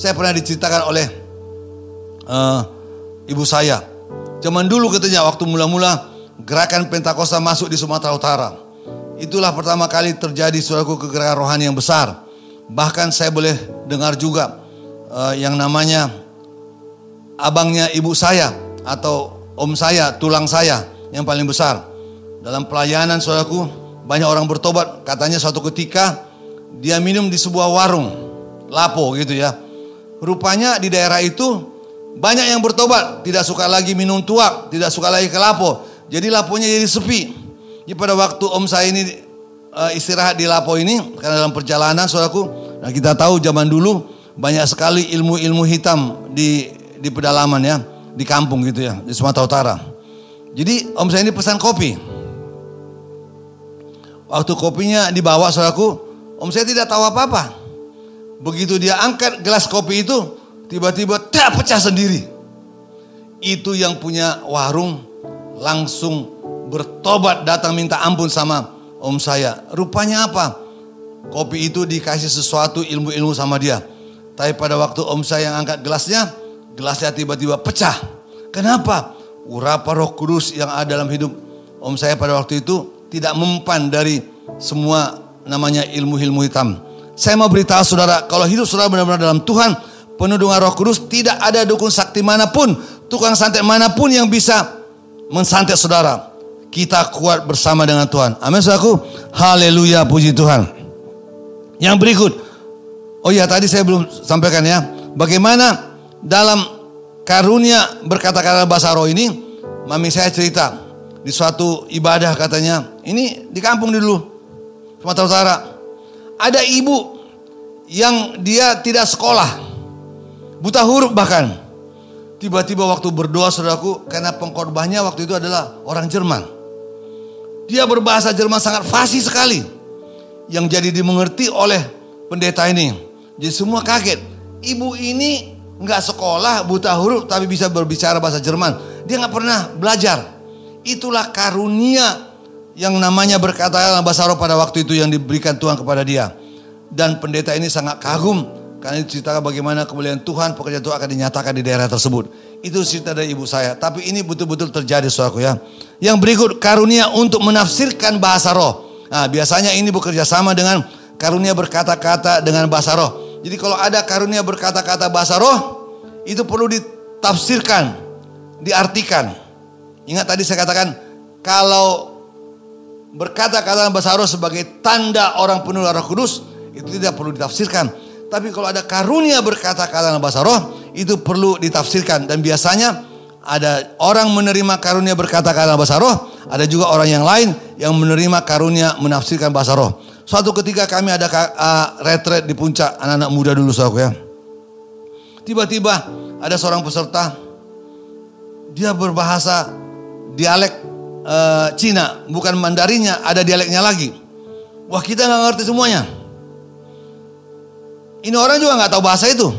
saya pernah diceritakan oleh ibu saya. Zaman dulu katanya waktu mula-mula gerakan Pentakosta masuk di Sumatera Utara. itulah pertama kali terjadi saudaraku kegerakan rohani yang besar. Bahkan saya boleh dengar juga yang namanya abangnya ibu saya atau om saya, tulang saya yang paling besar. Dalam pelayanan saudaraku, banyak orang bertobat. Katanya suatu ketika dia minum di sebuah warung, lapo gitu ya. Rupanya di daerah itu banyak yang bertobat, tidak suka lagi minum tuak, tidak suka lagi ke lapo. Jadi laponya jadi sepi. Jadi pada waktu om saya ini istirahat di lapo ini, karena dalam perjalanan saudaraku, nah kita tahu zaman dulu banyak sekali ilmu-ilmu hitam di pedalaman ya, di kampung gitu ya, di Sumatera Utara. Jadi om saya ini pesan kopi. Waktu kopinya dibawa saudaraku, om saya tidak tahu apa-apa. Begitu dia angkat gelas kopi itu, tiba-tiba pecah sendiri. Itu yang punya warung langsung bertobat, datang minta ampun sama om saya. Rupanya apa? Kopi itu dikasih sesuatu ilmu-ilmu sama dia. Tapi pada waktu om saya yang angkat gelasnya tiba-tiba pecah. Kenapa? Urapan Roh Kudus yang ada dalam hidup om saya pada waktu itu tidak mempan dari semua namanya ilmu-ilmu hitam. Saya mau beritahu saudara, kalau hidup saudara benar-benar dalam Tuhan, penuh dengan Roh Kudus, tidak ada dukun sakti manapun, tukang santet manapun yang bisa mensantet saudara. Kita kuat bersama dengan Tuhan. Amin saudaraku. Haleluya, puji Tuhan. Yang berikut. Oh iya, tadi saya belum sampaikan ya. Bagaimana dalam karunia berkata-kata bahasa roh ini, mami saya cerita di suatu ibadah katanya. Ini di kampung dulu, Sumatera Utara. Ada ibu yang dia tidak sekolah, buta huruf bahkan. Tiba-tiba waktu berdoa saudaraku, karena pengkhotbahnya waktu itu adalah orang Jerman. Dia berbahasa Jerman sangat fasih sekali. Yang jadi dimengerti oleh pendeta ini. Jadi semua kaget. Ibu ini gak sekolah, buta huruf, tapi bisa berbicara bahasa Jerman. Dia gak pernah belajar. Itulah karunia yang namanya berkata dalam bahasa roh pada waktu itu yang diberikan Tuhan kepada dia. Dan pendeta ini sangat kagum karena diceritakan bagaimana kemuliaan Tuhan, pekerjaan Tuhan akan dinyatakan di daerah tersebut. Itu cerita dari ibu saya. Tapi ini betul-betul terjadi saudaraku ya. Yang berikut, karunia untuk menafsirkan bahasa roh. Nah, biasanya ini bekerja sama dengan karunia berkata-kata dengan bahasa roh. Jadi kalau ada karunia berkata-kata bahasa roh, itu perlu ditafsirkan, diartikan. Ingat tadi saya katakan, kalau berkata-kata dalam bahasa roh sebagai tanda orang penuh Roh Kudus, itu tidak perlu ditafsirkan. Tapi kalau ada karunia berkata-kata dalam bahasa roh, itu perlu ditafsirkan. Dan biasanya ada orang menerima karunia berkata-kata dalam bahasa roh, ada juga orang yang lain yang menerima karunia menafsirkan bahasa roh. Suatu ketika kami ada retret di puncak, anak-anak muda dulu saudaraku ya. Tiba-tiba ada seorang peserta, dia berbahasa dialek Cina, bukan Mandarinnya, ada dialeknya lagi. Wah, kita gak ngerti semuanya. Ini orang juga gak tahu bahasa itu.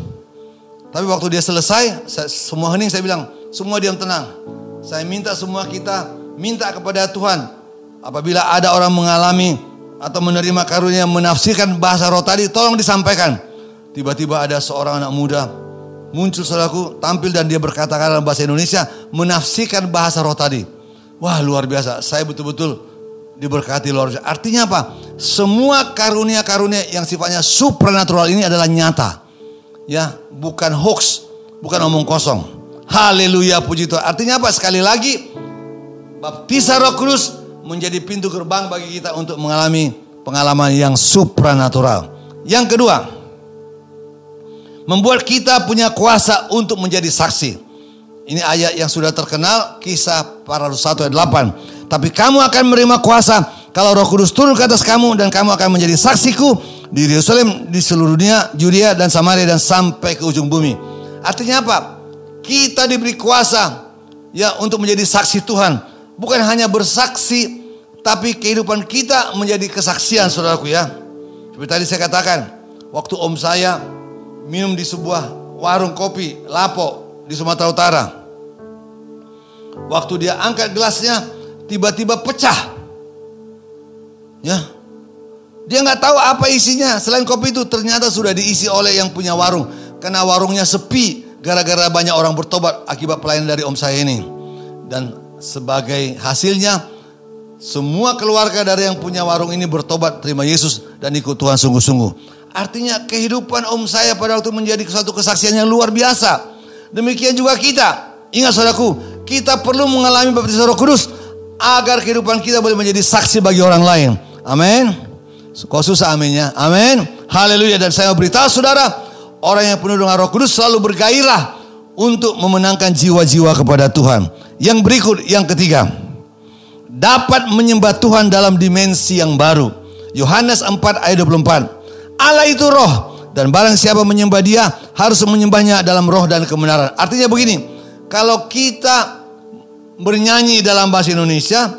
Tapi waktu dia selesai, semua hening, saya bilang, semua diam tenang. Saya minta semua kita minta kepada Tuhan. Apabila ada orang mengalami atau menerima karunia menafsirkan bahasa roh tadi, tolong disampaikan. Tiba-tiba ada seorang anak muda muncul saudaraku, tampil dan dia berkata dalam bahasa Indonesia, menafsirkan bahasa roh tadi. Wah, luar biasa. Saya betul-betul diberkati luar biasa. Artinya apa? Semua karunia-karunia yang sifatnya supranatural ini adalah nyata. Ya, bukan hoax, bukan omong kosong. Haleluya, puji Tuhan. Artinya apa? Sekali lagi, baptisan Roh Kudus menjadi pintu gerbang bagi kita untuk mengalami pengalaman yang supranatural. Yang kedua, membuat kita punya kuasa untuk menjadi saksi. Ini ayat yang sudah terkenal, Kisah Para Rasul 1 ayat 8. Tapi kamu akan menerima kuasa kalau Roh Kudus turun ke atas kamu, dan kamu akan menjadi saksiku di Yerusalem, di seluruh dunia, Yudea dan Samaria, dan sampai ke ujung bumi. Artinya apa? Kita diberi kuasa ya untuk menjadi saksi Tuhan. Bukan hanya bersaksi, tapi kehidupan kita menjadi kesaksian saudaraku ya. Seperti tadi saya katakan, waktu om saya minum di sebuah warung kopi Lapo di Sumatera Utara. Waktu dia angkat gelasnya, tiba-tiba pecah. Ya, dia nggak tahu apa isinya. Selain kopi itu ternyata sudah diisi oleh yang punya warung. Karena warungnya sepi gara-gara banyak orang bertobat akibat pelayanan dari om saya ini. Dan sebagai hasilnya, semua keluarga dari yang punya warung ini bertobat, terima Yesus dan ikut Tuhan sungguh-sungguh. Artinya kehidupan om saya pada waktu menjadi suatu kesaksian yang luar biasa. Demikian juga kita. Ingat saudaraku, kita perlu mengalami baptisan Roh Kudus agar kehidupan kita boleh menjadi saksi bagi orang lain. Amin. Kok susah aminnya? Amin. Haleluya. Dan saya beritahu saudara, orang yang penuh dengan Roh Kudus selalu bergairah untuk memenangkan jiwa-jiwa kepada Tuhan. Yang berikut, yang ketiga, dapat menyembah Tuhan dalam dimensi yang baru. Yohanes 4 ayat 24. Allah itu roh, dan barang siapa menyembah Dia harus menyembahnya dalam roh dan kebenaran. Artinya begini, kalau kita bernyanyi dalam bahasa Indonesia,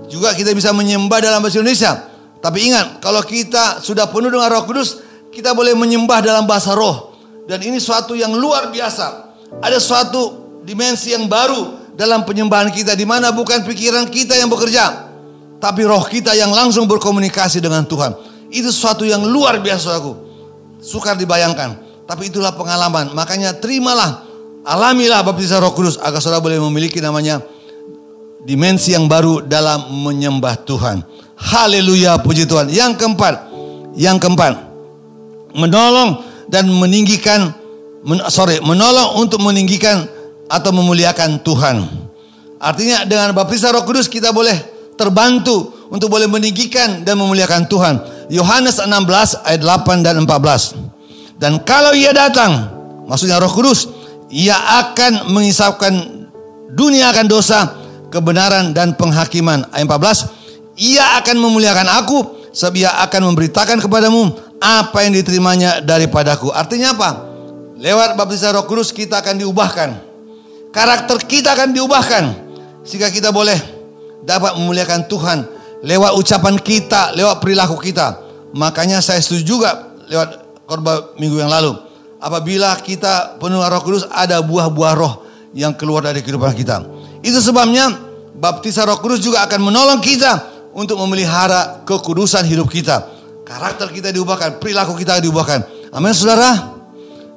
juga kita bisa menyembah dalam bahasa Indonesia. Tapi ingat, kalau kita sudah penuh dengan Roh Kudus, kita boleh menyembah dalam bahasa roh. Dan ini suatu yang luar biasa. Ada suatu dimensi yang baru dalam penyembahan kita, di mana bukan pikiran kita yang bekerja, tapi roh kita yang langsung berkomunikasi dengan Tuhan. Itu sesuatu yang luar biasa, saudaraku. Sukar dibayangkan, tapi itulah pengalaman. Makanya terimalah, alamilah baptisan Roh Kudus agar saudara boleh memiliki namanya dimensi yang baru dalam menyembah Tuhan. Haleluya, puji Tuhan. Yang keempat, menolong dan meninggikan, menolong untuk meninggikan atau memuliakan Tuhan. Artinya dengan baptisan Roh Kudus kita boleh terbantu untuk boleh meninggikan dan memuliakan Tuhan. Yohanes 16 ayat 8 dan 14. Dan kalau Ia datang, maksudnya Roh Kudus, Ia akan mengisapkan dunia akan dosa, kebenaran dan penghakiman. Ayat 14, Ia akan memuliakan aku, sebab Ia akan memberitakan kepadamu apa yang diterimanya daripadaku. Artinya apa? Lewat baptisan Roh Kudus kita akan diubahkan. Karakter kita akan diubahkan sehingga kita boleh dapat memuliakan Tuhan lewat ucapan kita, lewat perilaku kita. Makanya saya setuju juga lewat khotbah minggu yang lalu, apabila kita penuh Roh Kudus, ada buah-buah roh yang keluar dari kehidupan kita. Itu sebabnya baptisan Roh Kudus juga akan menolong kita untuk memelihara kekudusan hidup kita. Karakter kita diubahkan, perilaku kita diubahkan. Amin saudara.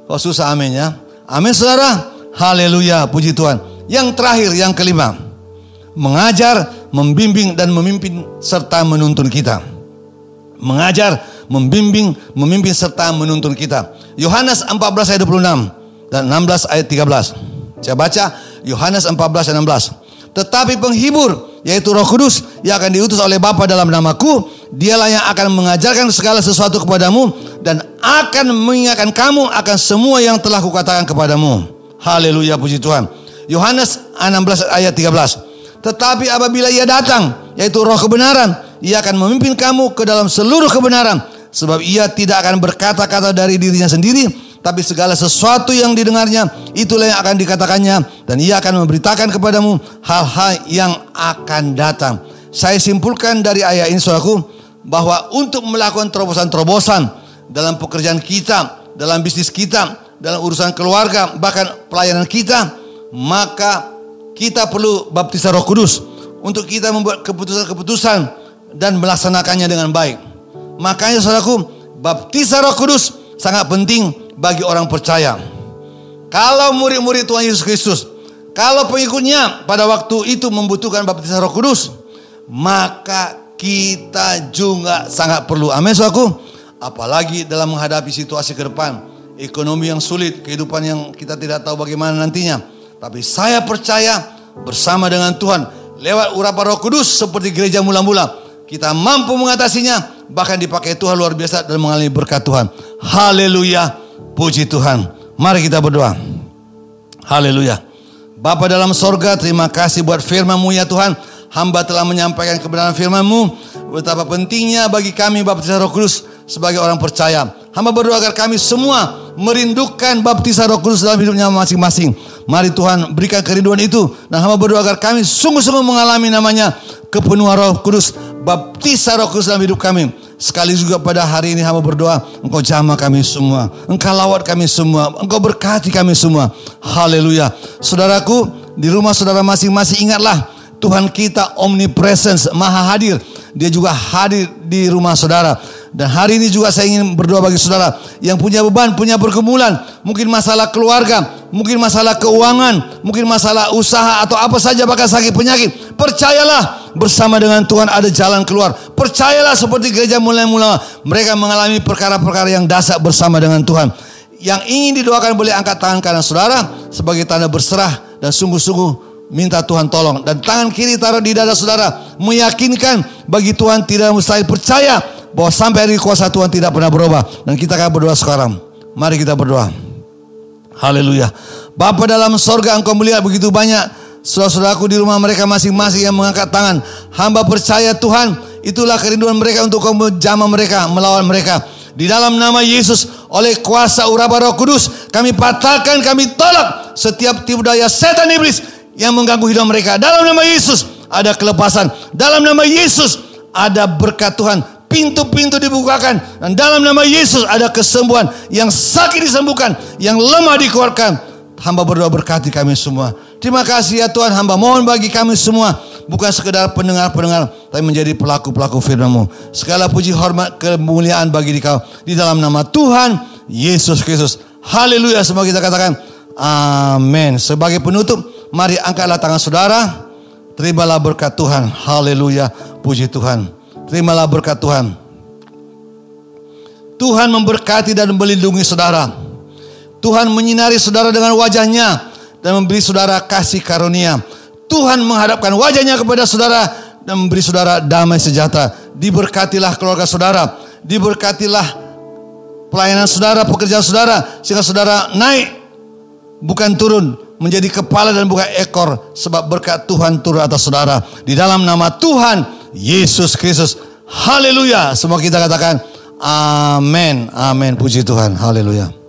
Oh susah amin ya. Amin saudara. Haleluya, puji Tuhan. Yang terakhir, yang kelima, mengajar, membimbing dan memimpin serta menuntun kita. Mengajar, membimbing, memimpin serta menuntun kita. Yohanes 14 ayat 26 dan 16 ayat 13. Saya baca Yohanes 14 ayat 16. Tetapi penghibur, yaitu Roh Kudus, yang akan diutus oleh Bapa dalam namaku, Dialah yang akan mengajarkan segala sesuatu kepadamu dan akan mengingatkan kamu akan semua yang telah kukatakan kepadamu. Haleluya, puji Tuhan. Yohanes 16 ayat 13. Tetapi apabila Ia datang, yaitu Roh kebenaran, Ia akan memimpin kamu ke dalam seluruh kebenaran. Sebab Ia tidak akan berkata-kata dari dirinya sendiri, tapi segala sesuatu yang didengarnya, itulah yang akan dikatakannya. Dan Ia akan memberitakan kepadamu hal-hal yang akan datang. Saya simpulkan dari ayat ini, saudaraku, bahwa untuk melakukan terobosan-terobosan dalam pekerjaan kita, dalam bisnis kita, dalam urusan keluarga, bahkan pelayanan kita, maka kita perlu baptisan Roh Kudus untuk kita membuat keputusan-keputusan dan melaksanakannya dengan baik. Makanya saudaraku, baptisan Roh Kudus sangat penting bagi orang percaya. Kalau murid-murid Tuhan Yesus Kristus, kalau pengikutnya pada waktu itu membutuhkan baptisan Roh Kudus, maka kita juga sangat perlu. Amin saudaraku. Apalagi dalam menghadapi situasi ke depan, ekonomi yang sulit, kehidupan yang kita tidak tahu bagaimana nantinya. Tapi saya percaya bersama dengan Tuhan, lewat urapan Roh Kudus seperti gereja mula-mula, kita mampu mengatasinya, bahkan dipakai Tuhan luar biasa dan mengalami berkat Tuhan. Haleluya, puji Tuhan. Mari kita berdoa. Haleluya. Bapa dalam sorga, terima kasih buat firman-Mu ya Tuhan. Hamba telah menyampaikan kebenaran firman-Mu, betapa pentingnya bagi kami baptisan Roh Kudus sebagai orang percaya. Hamba berdoa agar kami semua merindukan baptisan Roh Kudus dalam hidupnya masing-masing. Mari Tuhan berikan kerinduan itu, dan hamba berdoa agar kami sungguh-sungguh mengalami namanya kepenuhan Roh Kudus, baptisan Roh Kudus dalam hidup kami. Sekali juga pada hari ini hamba berdoa, Engkau jamah kami semua, Engkau lawat kami semua, Engkau berkati kami semua. Haleluya. Saudaraku, di rumah saudara masing-masing ingatlah, Tuhan kita omnipresence, maha hadir. Dia juga hadir di rumah saudara. Dan hari ini juga saya ingin berdoa bagi saudara yang punya beban, punya pergumulan, mungkin masalah keluarga, mungkin masalah keuangan, mungkin masalah usaha atau apa saja, bahkan sakit penyakit. Percayalah bersama dengan Tuhan ada jalan keluar. Percayalah seperti gereja mula-mula mereka mengalami perkara-perkara yang dahsyat bersama dengan Tuhan. Yang ingin didoakan boleh angkat tangan kanan saudara sebagai tanda berserah dan sungguh-sungguh minta Tuhan tolong. Dan tangan kiri taruh di dada saudara, meyakinkan bagi Tuhan tidak mustahil, percaya bahwa sampai hari kuasa Tuhan tidak pernah berubah. Dan kita akan berdoa sekarang. Mari kita berdoa. Haleluya. Bapa dalam sorga, Engkau melihat begitu banyak saudara-saudaraku di rumah mereka masing-masing yang mengangkat tangan. Hamba percaya Tuhan, itulah kerinduan mereka untuk Kau menjamah mereka, melawan mereka. Di dalam nama Yesus, oleh kuasa urapan Roh Kudus, kami patahkan, kami tolak setiap tipu daya setan iblis yang mengganggu hidup mereka. Dalam nama Yesus ada kelepasan. Dalam nama Yesus ada berkat Tuhan. Pintu-pintu dibukakan. Dan dalam nama Yesus ada kesembuhan. Yang sakit disembuhkan. Yang lemah dikuatkan. Hamba berdoa berkati kami semua. Terima kasih ya Tuhan. Hamba mohon bagi kami semua. Bukan sekedar pendengar-pendengar. Tapi menjadi pelaku-pelaku firman-Mu. Segala puji, hormat, kemuliaan bagi Dikau. Di dalam nama Tuhan Yesus Kristus. Haleluya. Semua kita katakan amin. Sebagai penutup, mari angkatlah tangan saudara. Terimalah berkat Tuhan. Haleluya. Puji Tuhan. Terimalah berkat Tuhan. Tuhan memberkati dan melindungi saudara. Tuhan menyinari saudara dengan wajahnya dan memberi saudara kasih karunia. Tuhan menghadapkan wajahnya kepada saudara dan memberi saudara damai sejahtera. Diberkatilah keluarga saudara. Diberkatilah pelayanan saudara, pekerjaan saudara. Sehingga saudara naik, bukan turun, menjadi kepala dan bukan ekor. Sebab berkat Tuhan turun atas saudara. Di dalam nama Tuhan Yesus Kristus. Haleluya. Semua kita katakan amin. Amin. Puji Tuhan. Haleluya.